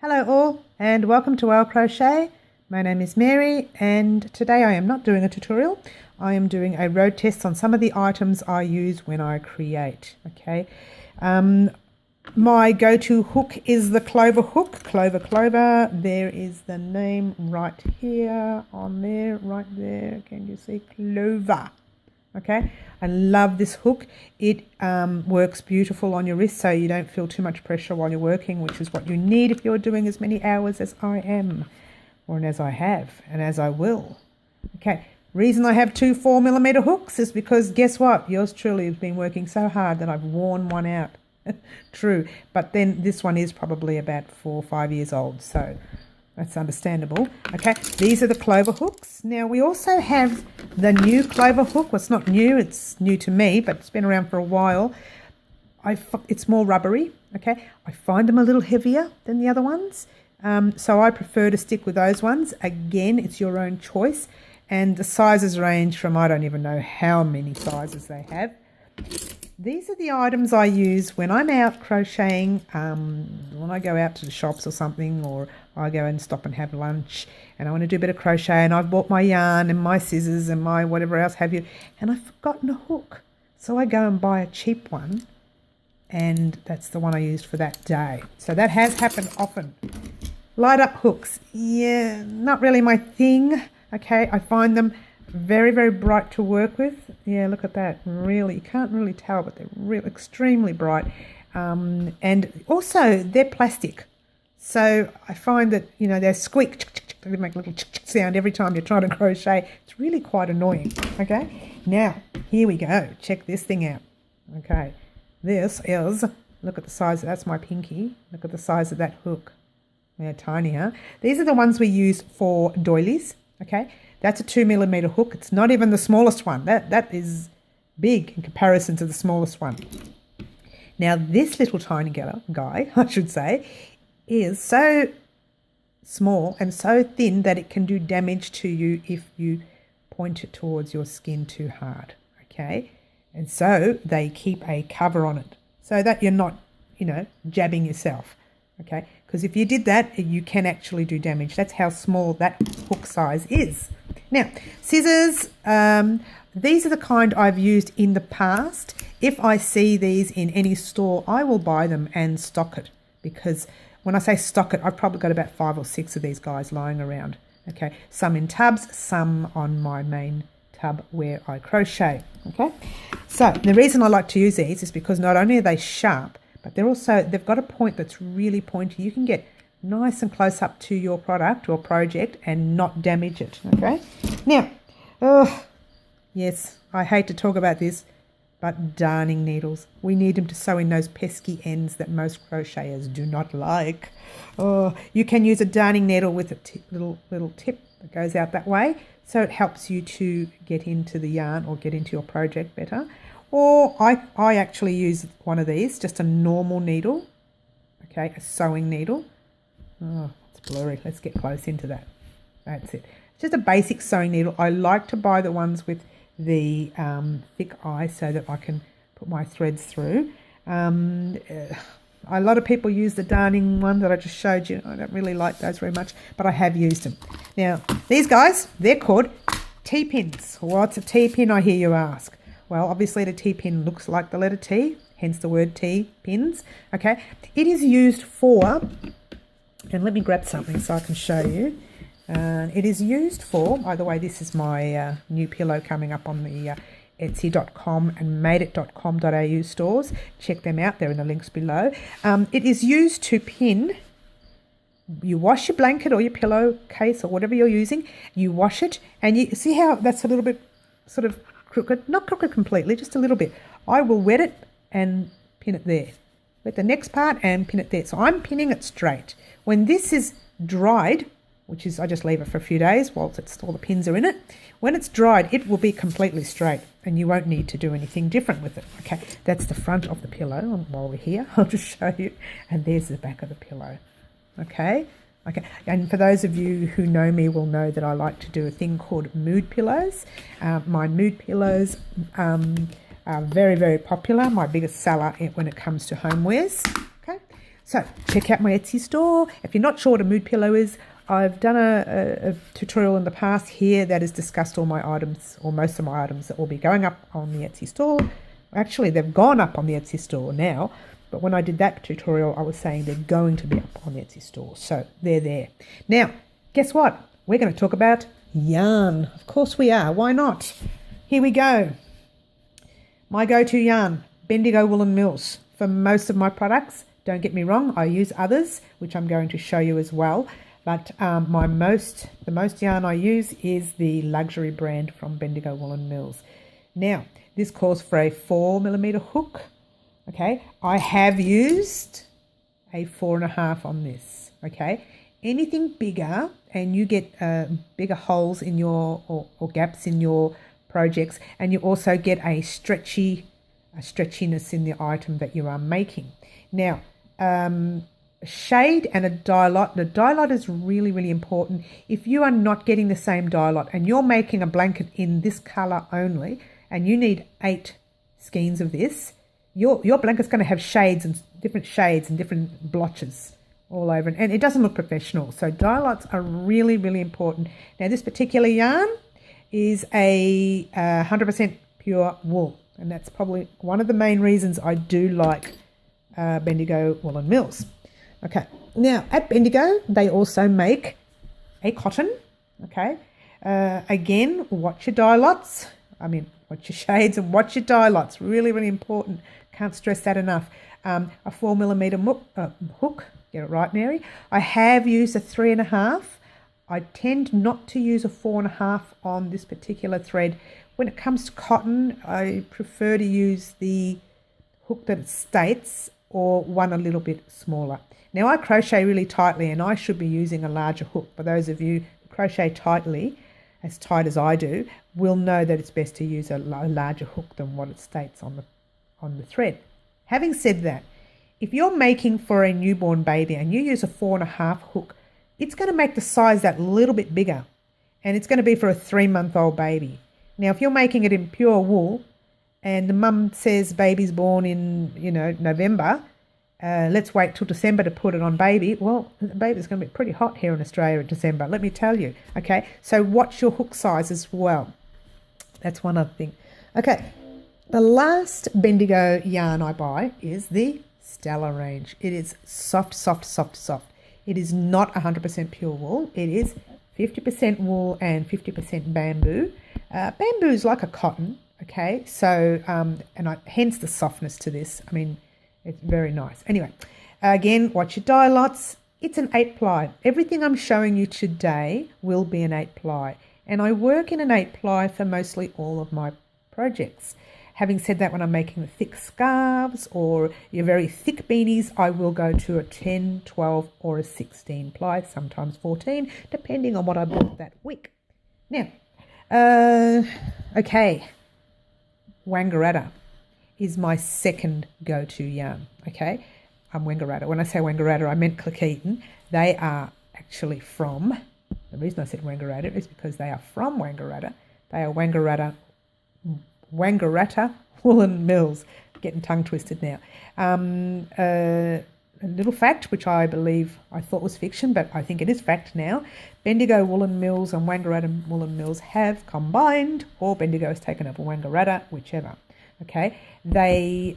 Hello all and welcome to Our Crochet. My name is Mary and today I am not doing a tutorial. I am doing a road test on some of the items I use when I create. Okay, my go-to hook is the clover hook. Clover. There is the name right here on there, right there. Can you see Clover? Okay, I love this hook. It works beautiful on your wrist so you don't feel too much pressure while you're working, which is what you need if you're doing as many hours as I am, or as I have, and as I will. Okay, reason I have two 4mm hooks is because guess what? Yours truly has been working so hard that I've worn one out. True, but then this one is probably about 4 or 5 years old, so that's understandable. Okay, these are the clover hooks. Now we also have the new clover hook. Well, it's not new, it's new to me, but it's been around for a while. It's more rubbery, okay? I find them a little heavier than the other ones, so I prefer to stick with those ones. Again, it's your own choice, and the sizes range from, I don't even know how many sizes they have. These are the items I use when I'm out crocheting, when I go out to the shops or something, or I go and stop and have lunch and I want to do a bit of crochet and I've bought my yarn and my scissors and my whatever else have you, and I've forgotten a hook. So I go and buy a cheap one, and that's the one I used for that day. So that has happened often. Light up hooks, yeah, not really my thing. Okay, I find them very, very bright to work with. Yeah, look at that. Really, you can't really tell, but they're really extremely bright. And also, they're plastic. So I find that, you know, they squeak, they make a little sound every time you're trying to crochet. It's really quite annoying. Okay, now, here we go. Check this thing out. Okay, this is, look at the size, that's my pinky. Look at the size of that hook. They're tiny, huh? These are the ones we use for doilies. Okay, that's a 2mm hook. It's not even the smallest one. That is big in comparison to the smallest one. Now this little tiny guy, I should say, is so small and so thin that it can do damage to you if you point it towards your skin too hard. Okay, and so they keep a cover on it so that you're not, you know, jabbing yourself. Okay, because if you did that, you can actually do damage. That's how small that hook size is. Now, scissors, these are the kind I've used in the past. If I see these in any store, I will buy them and stock it, because when I say stock it, I've probably got about 5 or 6 of these guys lying around. Okay, some in tubs, some on my main tub where I crochet. Okay, so the reason I like to use these is because not only are they sharp, but they've got a point that's really pointy. You can get nice and close up to your product or project and not damage it. Okay, now, yes, I hate to talk about this, but darning needles. We need them to sew in those pesky ends that most crocheters do not like. Oh, you can use a darning needle with a little tip that goes out that way, so it helps you to get into the yarn or get into your project better. Or I actually use one of these, just a normal needle, okay, a sewing needle. Oh, it's blurry. Let's get close into that. That's it. It's just a basic sewing needle. I like to buy the ones with the thick eye so that I can put my threads through. A lot of people use the darning one that I just showed you. I don't really like those very much, but I have used them. Now, these guys, they're called T-pins. What's a T-pin, I hear you ask? Well, obviously the T-pin looks like the letter T, hence the word T-pins. Okay, it is used for, and let me grab something so I can show you. It is used for, by the way, this is my new pillow coming up on the Etsy.com and madeit.com.au stores. Check them out, they're in the links below. It is used to pin. You wash your blanket or your pillowcase or whatever you're using, you wash it, and you see how that's a little bit sort of crooked, not crooked completely, just a little bit. I will wet it and pin it there. Wet the next part and pin it there. So I'm pinning it straight. When this is dried, which is I just leave it for a few days whilst all the pins are in it. When it's dried, it will be completely straight and you won't need to do anything different with it. Okay, that's the front of the pillow. While we're here, I'll just show you. And there's the back of the pillow. Okay. Okay, and for those of you who know me will know that I like to do a thing called mood pillows. My mood pillows are very, very popular. My biggest seller when it comes to homewares. Okay, So check out my Etsy store. If you're not sure what a mood pillow is, I've done a tutorial in the past here that has discussed all my items, or most of my items, that will be going up on the Etsy store. Actually, they've gone up on the Etsy store now, but when I did that tutorial, I was saying they're going to be up on the Etsy store. So they're there. Now, guess what? We're going to talk about yarn. Of course we are. Why not? Here we go. My go-to yarn, Bendigo Woolen Mills. For most of my products, don't get me wrong, I use others, which I'm going to show you as well. But the most yarn I use is the luxury brand from Bendigo Woolen Mills. Now, this calls for a 4mm hook. Okay, I have used a 4.5 on this. Okay, anything bigger and you get bigger holes in your or gaps in your projects, and you also get a stretchiness in the item that you are making. Now, shade and a dye lot. The dye lot is really, really important. If you are not getting the same dye lot and you're making a blanket in this color only, and you need 8 skeins of this, your blanket's going to have shades and different blotches all over, and it doesn't look professional. So dye lots are really, really important. Now, this particular yarn is a 100% pure wool, and that's probably one of the main reasons I do like Bendigo Woolen Mills. Okay, now at Bendigo they also make a cotton. Okay, again, watch your dye lots. Watch your shades and watch your dye lots. Really, really important. Can't stress that enough. A 4mm hook. Get it right, Mary. I have used a 3.5. I tend not to use a 4.5 on this particular thread. When it comes to cotton, I prefer to use the hook that it states, or one a little bit smaller. Now, I crochet really tightly, and I should be using a larger hook. For those of you who crochet tightly, as tight as I do, will know that it's best to use a larger hook than what it states on the thread. Having said that, if you're making for a newborn baby and you use a 4.5 hook, it's going to make the size that little bit bigger, and it's going to be for a 3-month-old baby. Now, if you're making it in pure wool and the mum says baby's born in, November, let's wait till December to put it on baby. Well, the baby's going to be pretty hot here in Australia in December, let me tell you. Okay, so watch your hook size as well. That's one other thing. Okay, the last Bendigo yarn I buy is the Stella range. It is soft, soft, soft, soft. It is not 100% pure wool. It is 50% wool and 50% bamboo. Bamboo is like a cotton, okay? So, hence the softness to this. It's very nice. Anyway, again, watch your dye lots. It's an 8-ply. Everything I'm showing you today will be an 8-ply. And I work in an 8-ply for mostly all of my projects. Having said that, when I'm making the thick scarves or your very thick beanies, I will go to a 10, 12 or a 16 ply, sometimes 14, depending on what I bought that week. Now, okay, Wangaratta is my second go-to yarn, okay? Wangaratta. When I say Wangaratta, I meant Cleckheaton. They are actually from, the reason I said Wangaratta is because they are from Wangaratta. They are Wangaratta Woolen Mills. Getting tongue twisted now. A little fact, which I thought was fiction, but I think it is fact now. Bendigo Woolen Mills and Wangaratta Woolen Mills have combined, or Bendigo has taken over Wangaratta, whichever. Okay, I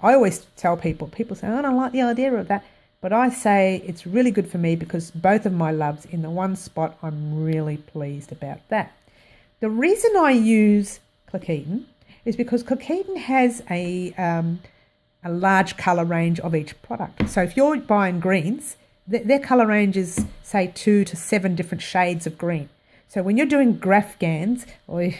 always tell people say, I don't like the idea of that, but I say it's really good for me because both of my loves in the one spot. I'm really pleased about that. The reason I use Cleckheaton is because Cleckheaton has a large colour range of each product. So if you're buying greens, their colour range is, say, 2 to 7 different shades of green. So when you're doing graphgans, or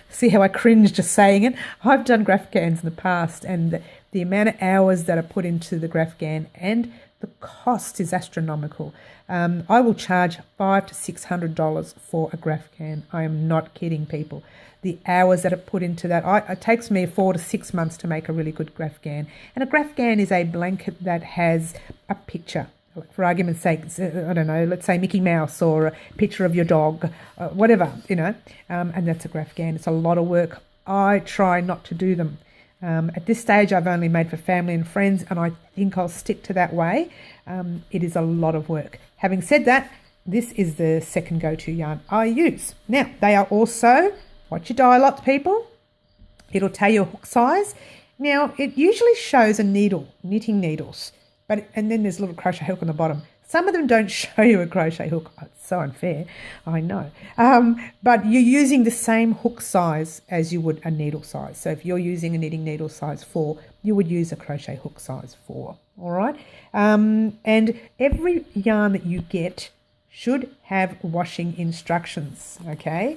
see how I cringe just saying it? I've done graphgans in the past, and the amount of hours that are put into the graphgan and the cost is astronomical. I will charge $500 to $600 for a graphgan. I am not kidding, people. The hours that are put into that, it takes me 4 to 6 months to make a really good graphgan. And a graphgan is a blanket that has a picture. For argument's sake, I don't know, let's say Mickey Mouse or a picture of your dog, whatever, and that's a graphgan. It's a lot of work. I try not to do them. At this stage, I've only made for family and friends, and I think I'll stick to that way. It is a lot of work. Having said that, this is the second go-to yarn I use. Now, they are also, watch your die lots, people. It'll tell you a hook size. Now, it usually shows a needle, knitting needles, and then there's a little crochet hook on the bottom. Some of them don't show you a crochet hook. Oh, it's so unfair, I know. But you're using the same hook size as you would a needle size. So if you're using a knitting needle size 4, you would use a crochet hook size 4, all right? And every yarn that you get should have washing instructions, okay?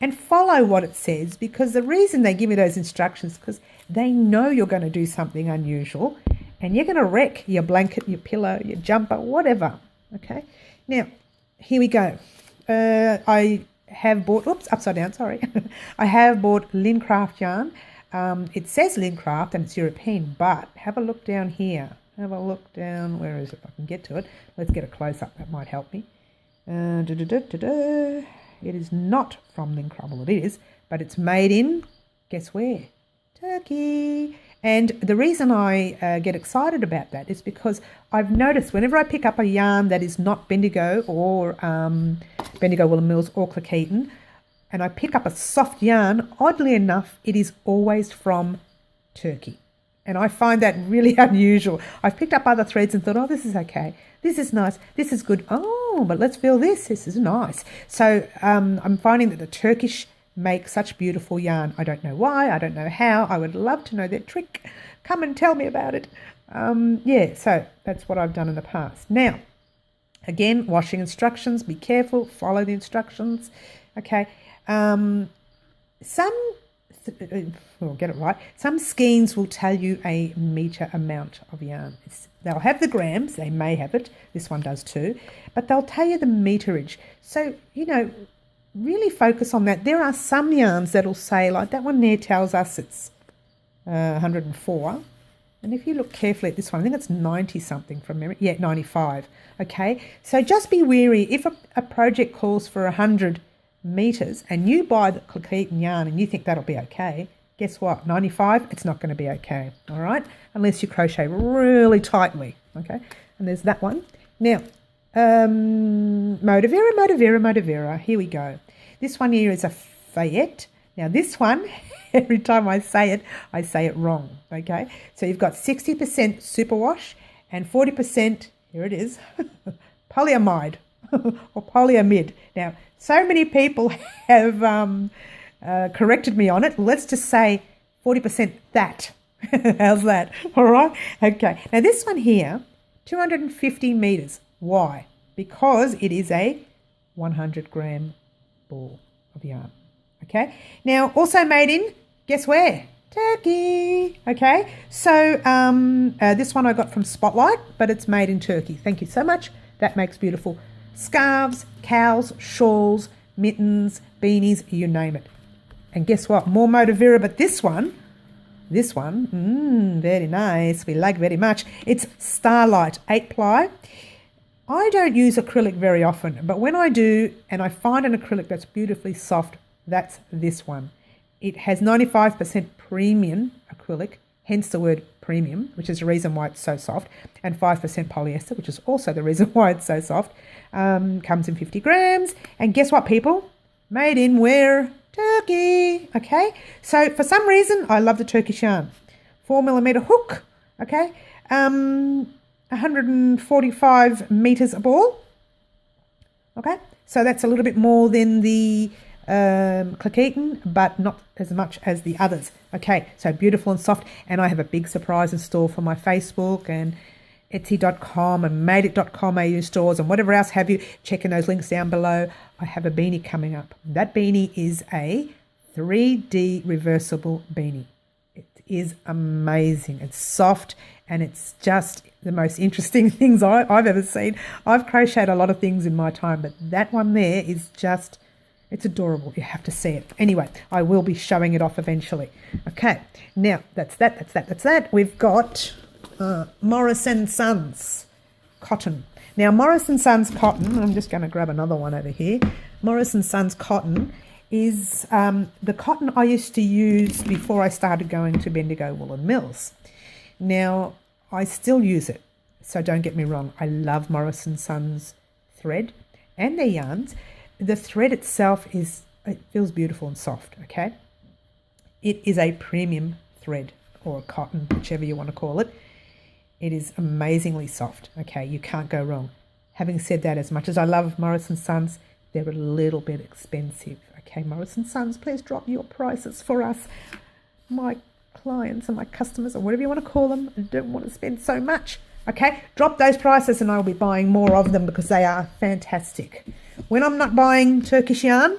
And follow what it says, because the reason they give you those instructions is because they know you're going to do something unusual and you're going to wreck your blanket, your pillow, your jumper, whatever, okay? Now, here we go. I have bought, upside down, sorry. I have bought Lincraft yarn. It says Lincraft and it's European, but have a look down here. Have a look down, where is it? If I can get to it. Let's get a close-up, that might help me. It is not from Lincraft, well it is, but it's made in, guess where? Turkey. And the reason I get excited about that is because I've noticed whenever I pick up a yarn that is not Bendigo or Bendigo Woolen Mills or Cleckheaton, and I pick up a soft yarn, oddly enough, it is always from Turkey. And I find that really unusual. I've picked up other threads and thought, oh, this is okay. This is nice. This is good. Oh, but let's feel this. This is nice. So I'm finding that the Turkish make such beautiful yarn. I don't know why. I don't know how. I would love to know their trick. Come and tell me about it. Yeah, so that's what I've done in the past. Now, again, washing instructions. Be careful. Follow the instructions. Okay. We'll get it right. Some skeins will tell you a metre amount of yarn. They'll have the grams. They may have it. This one does too. But they'll tell you the meterage. So, really focus on that. There are some yarns that'll say, like that one there tells us it's 104. And if you look carefully at this one, I think it's 90-something from memory. Yeah, 95. Okay. So just be wary. If a project calls for 100 metres and you buy the Cleckheaton yarn and you think that'll be okay, guess what? 95, it's not going to be okay, all right? Unless you crochet really tightly, okay? And there's that one. Now, Modavera, here we go. This one here is a Fayette. Now, this one, every time I say it wrong, okay? So you've got 60% superwash and 40%, here it is, polyamide or polyamide. Now, so many people have corrected me on it. Let's just say 40% that. How's that? All right? Okay. Now, this one here, 250 metres. Why? Because it is a 100-gram ball of yarn. Okay? Now, also made in, guess where? Turkey. Okay? So, this one I got from Spotlight, but it's made in Turkey. Thank you so much. That makes beautiful scarves, cowls, shawls, mittens, beanies, you name it. And guess what? More Modavera, but this one, very nice. We like very much. It's Starlight 8-ply. I don't use acrylic very often, but when I do, and I find an acrylic that's beautifully soft, that's this one. It has 95% premium acrylic, hence the word premium, which is the reason why it's so soft, and 5% polyester, which is also the reason why it's so soft. Comes in 50 grams. And guess what, people? Made in where? Turkey. Okay. So for some reason, I love the Turkish yarn. 4mm hook. Okay. 145 metres a ball. Okay. So that's a little bit more than the Cleckheaton, but not as much as the others. Okay. So beautiful and soft. And I have a big surprise in store for my Facebook and Etsy.com and Madeit.com AU stores and whatever else have you. Checking those links down below. I have a beanie coming up. That beanie is a 3D reversible beanie. It is amazing. It's soft and it's just the most interesting things I've ever seen. I've crocheted a lot of things in my time, but that one there is just, it's adorable. You have to see it. Anyway, I will be showing it off eventually. Okay, now that's that. We've got Morris & Sons cotton. Now, Morris & Sons cotton, I'm just going to grab another one over here. Morris & Sons cotton is the cotton I used to use before I started going to Bendigo Woolen Mills. Now, I still use it, so don't get me wrong. I love Morris & Sons thread and their yarns. The thread itself it feels beautiful and soft, okay? It is a premium thread, or cotton, whichever you want to call it. It is amazingly soft, okay? You can't go wrong. Having said that, as much as I love Morris & Sons, they're a little bit expensive, okay? Morris & Sons, please drop your prices for us. My clients and my customers, or whatever you want to call them, I don't want to spend so much, okay? Drop those prices and I'll be buying more of them because they are fantastic. When I'm not buying Turkish yarn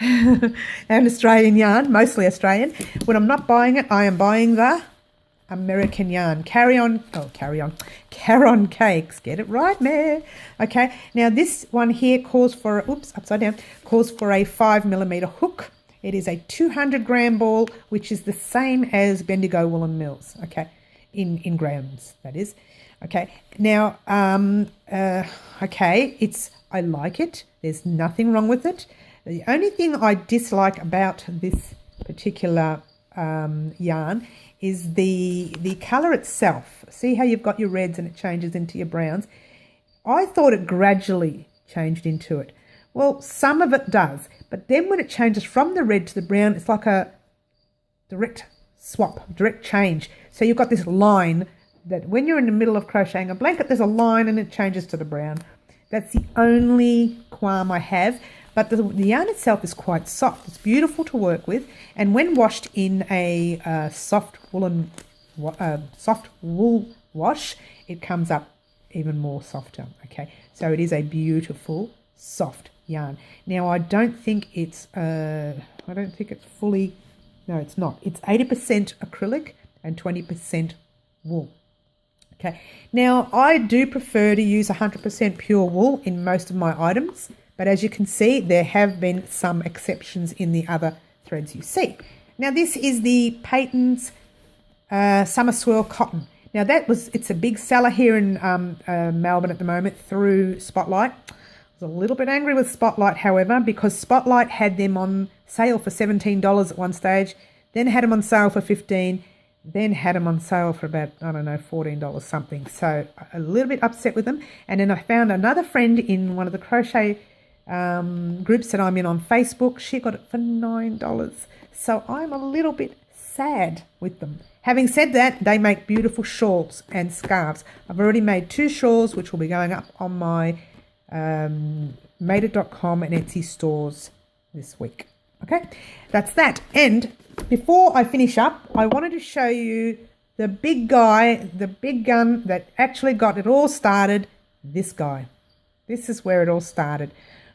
and Australian yarn, mostly Australian, when I'm not buying it, I am buying the American yarn. Caron cakes. Get it right, man. Okay. Now this one here calls for, upside down, calls for a 5mm hook. It is a 200-gram ball, which is the same as Bendigo Woolen Mills. Okay. In grams, that is. Okay. Now, okay, I like it. There's nothing wrong with it. The only thing I dislike about this particular yarn is the colour itself. See how you've got your reds and it changes into your browns? I thought it gradually changed into it. Well, some of it does, but then when it changes from the red to the brown, it's like a direct swap, direct change. So you've got this line that when you're in the middle of crocheting a blanket, there's a line and it changes to the brown. That's the only qualm I have. But the yarn itself is quite soft. It's beautiful to work with, and when washed in a soft wool wash, it comes up even more softer. Okay, so it is a beautiful soft yarn. Now I don't think it's fully. No, it's not. It's 80% acrylic and 20% wool. Okay. Now I do prefer to use 100% pure wool in most of my items. But as you can see, there have been some exceptions in the other threads you see. Now this is the Peyton's Summer Swirl Cotton. Now it's a big seller here in Melbourne at the moment through Spotlight. I was a little bit angry with Spotlight, however, because Spotlight had them on sale for $17 at one stage, then had them on sale for $15, then had them on sale for about, I don't know, $14 something. So a little bit upset with them. And then I found another friend in one of the crochet groups that I'm in on Facebook. She got it for $9. So I'm a little bit sad with them. Having said that, they make beautiful shawls and scarves. I've already made 2 shawls, which will be going up on my madeit.com and Etsy stores this week. Okay, that's that. And before I finish up, I wanted to show you the big guy, the big gun that actually got it all started. This guy. This is where it all started.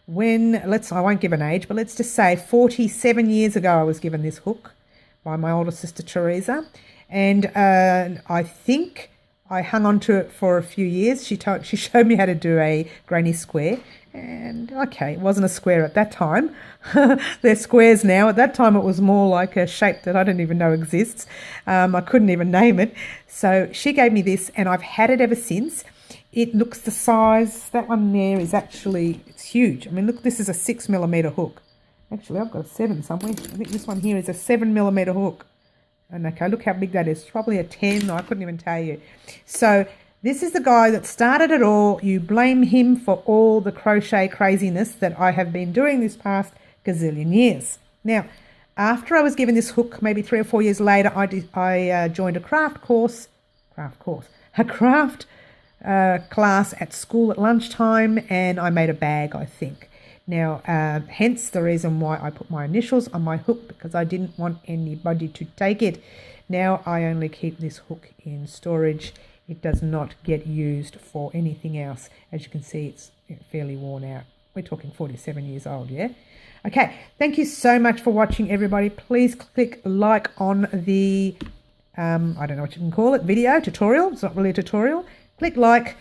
When, I won't give an age, but let's just say 47 years ago, I was given this hook by my older sister, Teresa. And I think I hung on to it for a few years. She showed me how to do a granny square. And, okay, it wasn't a square at that time. They're squares now. At that time, it was more like a shape that I don't even know exists. I couldn't even name it. So she gave me this, and I've had it ever since. It looks the size, that one there is actually, it's huge. I mean, look, this is a 6mm hook. Actually, I've got a 7 somewhere. I think this one here is a 7mm hook. And okay, look how big that is. It's probably a 10. I couldn't even tell you. So this is the guy that started it all. You blame him for all the crochet craziness that I have been doing this past gazillion years. Now, after I was given this hook, maybe 3 or 4 years later, I joined a craft class at school at lunchtime, and I made a bag, I think. Now, hence the reason why I put my initials on my hook, because I didn't want anybody to take it. Now I only keep this hook in storage. It does not get used for anything else. As you can see, it's fairly worn out. We're talking 47 years old, yeah? Okay, thank you so much for watching, everybody. Please click like on the, I don't know what you can call it, video, tutorial. It's not really a tutorial. Click like,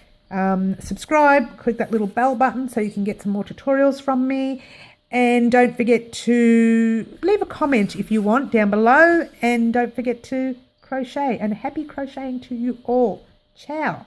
subscribe, click that little bell button so you can get some more tutorials from me. And don't forget to leave a comment if you want down below. And don't forget to crochet. And happy crocheting to you all. Ciao.